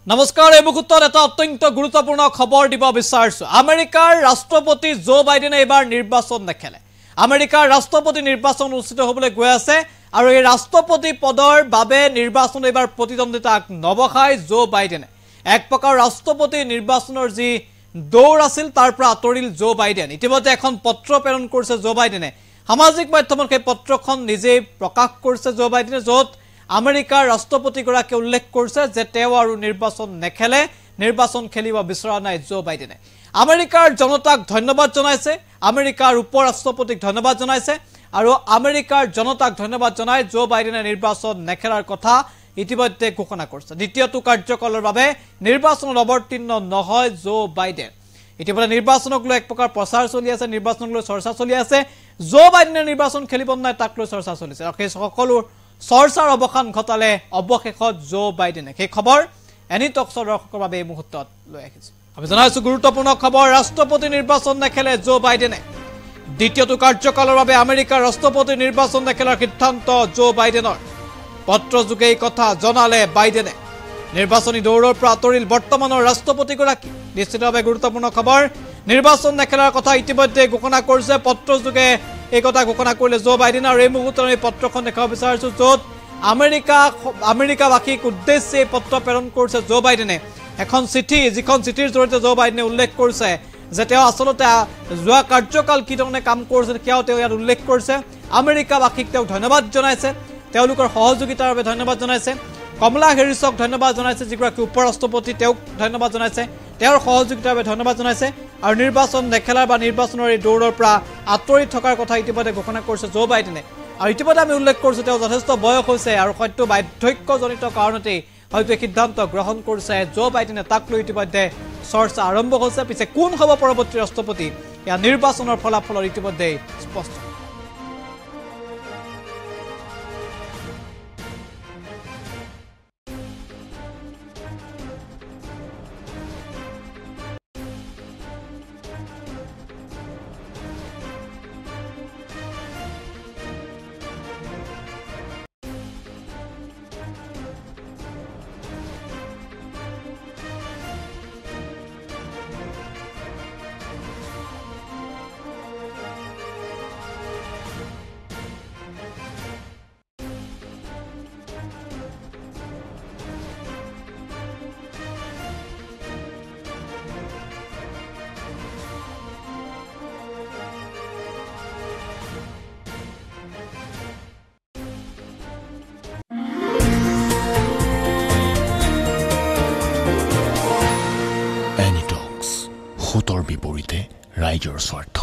নমস্কাৰ এই মুহূৰ্তত এটা অত্যন্ত গুৰুত্বপূৰ্ণ খবৰ দিব বিচাৰিছো আমেৰিকাৰ ৰাষ্ট্ৰপতি জো বাইডেনে এবাৰ নিৰ্বাচন নেখেলে আমেৰিকাৰ ৰাষ্ট্ৰপতি নিৰ্বাচন অনুষ্ঠিত হ'বলৈ গৈ আছে আৰু এই ৰাষ্ট্ৰপতি পদৰ বাবে নিৰ্বাচন এবাৰ প্ৰতিদ্বন্দ্বিতা নবখায় জো বাইডেনে এক প্ৰকাৰ ৰাষ্ট্ৰপতি নিৰ্বাচনৰ যি দৌৰ আছিল তাৰ পৰা আতৰিল জো বাইডেন ইতিমধ্যে এখন পত্ৰ প্ৰেৰণ কৰিছে জো বাইডেনে সামাজিক মাধ্যমত এই পত্ৰখন নিজে প্ৰকাশ কৰিছে জো বাইডেনে য'ত আমেৰিকাৰ ৰাষ্ট্ৰপতিগৰাকীয়ে উল্লেখ কৰিছে যে তেওঁ আৰু নিৰ্বাচন নেখেলে নিৰ্বাচন খেলিব বিচৰা নাই জো বাইডেনে আমেৰিকাৰ জনতাক ধন্যবাদ জনাইছে আমেৰিকাৰ উপ ৰাষ্ট্ৰপতিক ধন্যবাদ জনাইছে আৰু আমেৰিকাৰ জনতাক ধন্যবাদ জনাই জো বাইডেনে নিৰ্বাচন নেখেলাৰ কথা ইতিমধ্যে ঘোষণা কৰিছে দ্বিতীয়টো কাৰ্যকালৰ বাবে নিৰ্বাচনত অৱতীৰ্ণ নহয় জো বাইডেন ইতিমধ্যে নিৰ্বাচনক লৈ এক প্ৰকাৰ প্ৰচাৰ চলি আছে নিৰ্বাচনক লৈ চৰ্চা চলি আছে জো বাইডেনে নিৰ্বাচন খেলিব নাই তাক লৈ চৰ্চা চলিছে আৰু সেই সকলো চৰ্চাৰ অৱসান ঘটালে অৱশেষত জো বাইডেনে সেই খবৰ এনি টক্সৰ দৰ্শকৰ বাবে এই মুহূৰ্তত লৈ আহিছে আমি জনাইছো গুৰুত্বপূৰ্ণ খবৰ ৰাষ্ট্ৰপতি নিৰ্বাচন নেখেলে জো বাইডেনে দ্বিতীয়টো কাৰ্যকালৰ বাবে আমেৰিকাৰ ৰাষ্ট্ৰপতি নিৰ্বাচন নেখেলাৰ সিদ্ধান্ত জো বাইডেনৰ পত্ৰযোগে এই কথা জনালে বাইডেনে নিৰ্বাচনী দৌৰৰ পৰা আতৰিল বৰ্তমানৰ ৰাষ্ট্ৰপতিগৰাকী নিশ্চিতভাৱে গুৰুত্বপূৰ্ণ খবৰ নিৰ্বাচন নেখেলাৰ কথা ইতিমধ্যে ঘোষণা কৰিছে পত্ৰযোগে এই কথা ঘোষণা কৰিলে জো বাইডেন আৰু এই মুহূৰ্তত এই পত্ৰখন দেখাব বিচাৰিছো য'ত আমেৰিকাবাসীক উদ্দেশ্যে এই পত্ৰ প্ৰেৰণ কৰিছে জো বাইডেনে এখন চিঠি যিখন চিঠিৰ জৰিয়তে জো বাইডেনে উল্লেখ কৰিছে যে তেওঁ আচলতে যোৱা কাৰ্যকাল কি ধৰণে কাম কৰিছে সেয়াও তেওঁ ইয়াত উল্লেখ কৰিছে আমেৰিকাবাসীক তেওঁ ধন্যবাদ জনাইছে তেওঁলোকৰ সহযোগিতাৰ বাবে ধন্যবাদ জনাইছে কমলা হেৰিছক ধন্যবাদ জনাইছে যিগৰাকী উপ ৰাষ্ট্ৰপতি তেওঁক ধন্যবাদ জনাইছে তেওঁৰ সহযোগিতাৰ বাবে ধন্যবাদ জনাইছে আৰু নিৰ্বাচন নেখেলাৰ বা নিৰ্বাচনৰ এই দৌৰৰ পৰা আঁতৰি থকাৰ কথা ইতিমধ্যে ঘোষণা কৰিছে জো বাইডেনে আৰু ইতিমধ্যে আমি উল্লেখ কৰিছোঁ তেওঁ যথেষ্ট বয়স হৈছে আৰু সত্য বাৰ্ধক্যজনিত কাৰণতেই হয়তো এই সিদ্ধান্ত গ্ৰহণ কৰিছে জো বাইডেনে তাক লৈ ইতিমধ্যে চৰ্চা আৰম্ভ হৈছে পিছে কোন হ'ব পৰৱৰ্তী ৰাষ্ট্ৰপতি ইয়াৰ নিৰ্বাচনৰ ফলাফলৰ ইতিমধ্যে স্পষ্ট ভোটৰ বিপৰীতে ৰাইজৰ স্বাৰ্থ